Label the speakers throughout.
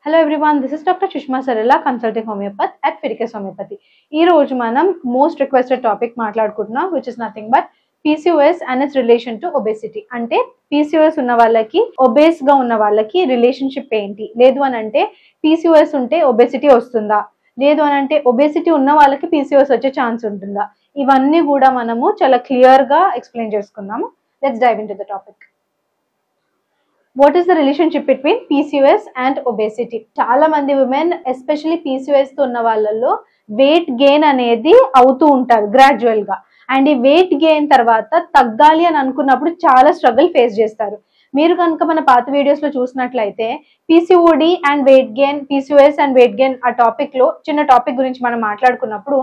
Speaker 1: Hello everyone, this is Dr. Sushma Sarela, consulting homeopath at Fidelis Homeopathy. ఈ రోజు మనం most requested topic మాట్లాడుకుంటున్నాం, which is nothing but PCOS and its relation to obesity. అంటే PCOS ఉన్న వాళ్ళకి obese గా ఉన్న వాళ్ళకి రిలేషన్షిప్ ఏంటి, లేదు అని అంటే PCOS ఉంటే ఒబేసిటీ వస్తుందా, లేదు అని అంటే ఒబేసిటీ ఉన్న వాళ్ళకి PCOS వచ్చే ఛాన్స్ ఉంటుందా, ఇవన్నీ కూడా మనము చాలా క్లియర్ గా ఎక్స్ప్లెయిన్ చేసుకుందాము. Let's dive into the topic. What is the relationship between PCOS and obesity? చాలా మంది women especially PCOS తో ఉన్న వాళ్ళల్లో weight gain అనేది అవుతూ ఉంటారు గ్రాడ్యువల్ గా, అండ్ ఈ weight gain తర్వాత తగ్గాలి అని అనుకున్నప్పుడు చాలా స్ట్రగుల్ ఫేస్ చేస్తారు. మీరు కనుక మన పాత వీడియోస్ లో చూసినట్లయితే PCOD and weight gain, PCOS and weight gain ఆ టాపిక్ లో చిన్న టాపిక్ గురించి మనం మాట్లాడుకున్నప్పుడు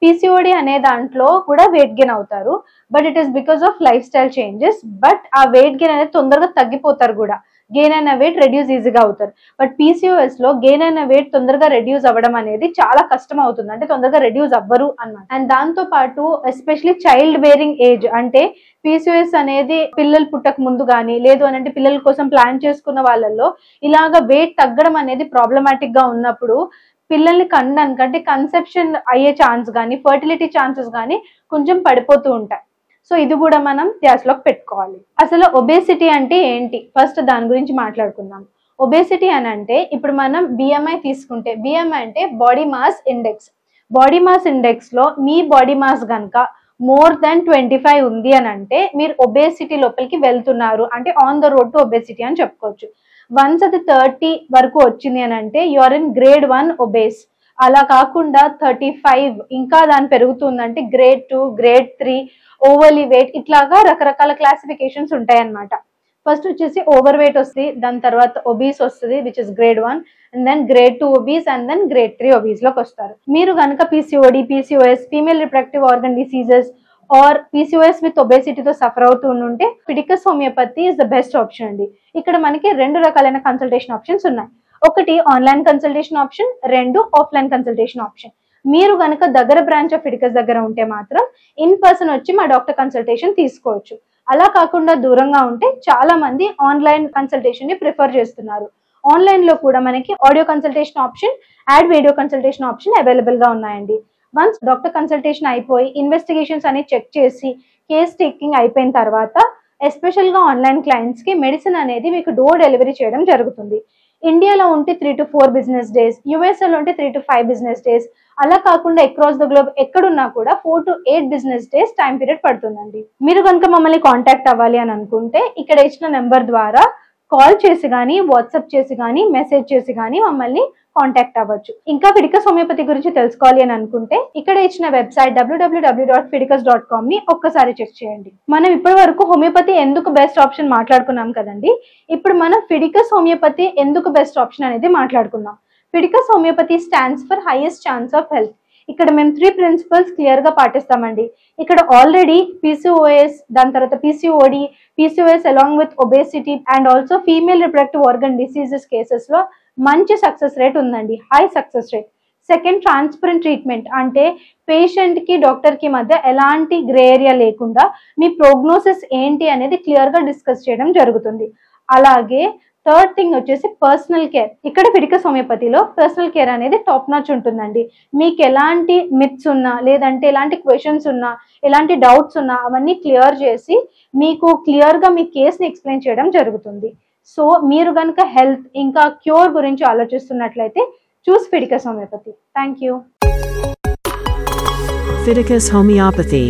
Speaker 1: PCOD అనే దాంట్లో కూడా వెయిట్ గెయిన్ అవుతారు, but it is because of life style changes. But ఆ వెయిట్ గెయిన్ అనేది తొందరగా తగ్గిపోతారు కూడా, గెయిన్ అయిన వెయిట్ రెడ్యూస్ ఈజీగా అవుతారు. బట్ PCOS లో గెయిన్ అయిన వెయిట్ తొందరగా రెడ్యూస్ అవ్వడం అనేది చాలా కష్టం అవుతుంది, అంటే తొందరగా రెడ్యూస్ అవ్వరు అన్నమాట. అండ్ దాంతో పాటు ఎస్పెషలీ చైల్డ్ బేరింగ్ ఏజ్, అంటే PCOS అనేది పిల్లలు పుట్టక ముందు కానీ, లేదు అని అంటే పిల్లల కోసం ప్లాన్ చేసుకున్న వాళ్ళల్లో ఇలాగా వెయిట్ తగ్గడం అనేది ప్రాబ్లమాటిక్ గా ఉన్నప్పుడు పిల్లల్ని కనడానికి అంటే కన్సెప్షన్ అయ్యే ఛాన్స్ కానీ, ఫర్టిలిటీ ఛాన్సెస్ కానీ కొంచెం పడిపోతూ ఉంటాయి. సో ఇది కూడా మనం ధ్యాసలోకి పెట్టుకోవాలి. అసలు ఒబేసిటీ అంటే ఏంటి, ఫస్ట్ దాని గురించి మాట్లాడుకుందాం. ఒబేసిటీ అని అంటే ఇప్పుడు మనం BMI తీసుకుంటే, BMI అంటే body mass index. Body mass index లో మీ బాడీ మాస్ కనుక మోర్ దాన్ 25 ఉంది అని అంటే మీరు ఒబేసిటీ లోపలికి వెళ్తున్నారు, అంటే on the road to obesity అని చెప్పుకోవచ్చు. వన్స్ అది 30 వరకు వచ్చింది అని అంటే యూఆర్ ఇన్ గ్రేడ్ 1 ఒబేస్. అలా కాకుండా 35 ఇంకా దాని పెరుగుతుందంటే గ్రేడ్ 2, గ్రేడ్ 3 ఓవర్లీ వెయిట్, ఇట్లాగా రకరకాల క్లాసిఫికేషన్స్ ఉంటాయి అన్నమాట. ఫస్ట్ వచ్చేసి ఓవర్ వెయిట్ వస్తుంది, దాని తర్వాత ఒబీస్ వస్తుంది which is grade 1, and then grade 2 obese, and then grade 3 obese లోకి వస్తారు. మీరు కనుక PCOD, PCOS, female reproductive organ diseases are PCOS with ఒబేసిటీతో సఫర్ అవుతూ ఉంటే Fidelis homeopathy is the best option అండి. ఇక్కడ మనకి రెండు రకాలైన కన్సల్టేషన్ ఆప్షన్స్ ఉన్నాయి. ఒకటి ఆన్లైన్ కన్సల్టేషన్ ఆప్షన్, రెండు ఆఫ్లైన్ కన్సల్టేషన్ ఆప్షన్. మీరు కనుక దగ్గర బ్రాంచ్ ఆఫ్ ఫిడికస్ దగ్గర ఉంటే మాత్రం ఇన్ పర్సన్ వచ్చి మా డాక్టర్ కన్సల్టేషన్ తీసుకోవచ్చు. అలా కాకుండా దూరంగా ఉంటే చాలా మంది ఆన్లైన్ కన్సల్టేషన్ ని ప్రిఫర్ చేస్తున్నారు. ఆన్లైన్ లో కూడా మనకి audio consultation option, add video consultation option available గా ఉన్నాయండి. వన్స్ డాక్టర్ కన్సల్టేషన్ అయిపోయి ఇన్వెస్టిగేషన్స్ అని చెక్ చేసి కేస్ టేకింగ్ అయిపోయిన తర్వాత ఎస్పెషల్ గా ఆన్లైన్ క్లయింట్స్ కి మెడిసిన్ అనేది మీకు డోర్ డెలివరీ చేయడం జరుగుతుంది. ఇండియాలో ఉంటే 3 to 4 బిజినెస్ డేస్, USA లో ఉంటే 3 to 5 బిజినెస్ డేస్, అలా కాకుండా అక్రాస్ ద గ్లోబ్ ఎక్కడున్నా కూడా 4 to 8 business days time period పడుతుందండి. మీరు కనుక మమ్మల్ని కాంటాక్ట్ అవ్వాలి అని అనుకుంటే ఇక్కడ ఇచ్చిన నెంబర్ ద్వారా కాల్ చేసి కానీ, వాట్సాప్ చేసి కానీ, మెసేజ్ చేసి కానీ మమ్మల్ని కాంటాక్ట్ అవ్వచ్చు. ఇంకా ఫిడికస్ హోమియోపతి గురించి తెలుసుకోవాలి అని అనుకుంటే ఇక్కడ ఇచ్చిన వెబ్సైట్ www.fidicus.com ని ఒక్కసారి చెక్ చేయండి. మనం ఇప్పటి వరకు హోమియోపతి ఎందుకు బెస్ట్ ఆప్షన్ మాట్లాడుకున్నాం కదండి, ఇప్పుడు మనం ఫిడికస్ హోమియోపతి ఎందుకు బెస్ట్ ఆప్షన్ అనేది మాట్లాడుకుందాం. Fidicus homeopathy stands for highest chance of health. ఇక్కడ మేము 3 ప్రిన్సిపల్స్ క్లియర్ గా పాటిస్తామండి. ఇక్కడ ఆల్రెడీ PCOS, దాని తర్వాత PCOD, PCOS along with obesity and also female reproductive organ diseases cases లో మంచి సక్సెస్ రేట్ ఉందండి, high success rate. Second, transparent treatment, అంటే పేషెంట్ కి డాక్టర్ కి మధ్య ఎలాంటి గ్రే ఏరియా లేకుండా మీ ప్రోగ్నోసిస్ ఏంటి అనేది క్లియర్ గా డిస్కస్ చేయడం జరుగుతుంది. అలాగే థర్డ్ థింగ్ వచ్చేసి పర్సనల్ కేర్. ఇక్కడ ఫిడికస్ హోమియోపతిలో పర్సనల్ కేర్ అనేది టాప్ నాచ్ ఉంటుందండి. మీకు ఎలాంటి మిత్స్ ఉన్నా, లేదంటే ఎలాంటి క్వశ్చన్స్ ఉన్నా, ఎలాంటి డౌట్స్ ఉన్నా అవన్నీ క్లియర్ చేసి మీకు క్లియర్ గా మీ కేసుని ఎక్స్ప్లెయిన్ చేయడం జరుగుతుంది. సో మీరు కనుక హెల్త్ ఇంకా క్యూర్ గురించి ఆలోచిస్తున్నట్లయితే choose Fidelis homeopathy. Thank you.
Speaker 2: Fidelis Homeopathy.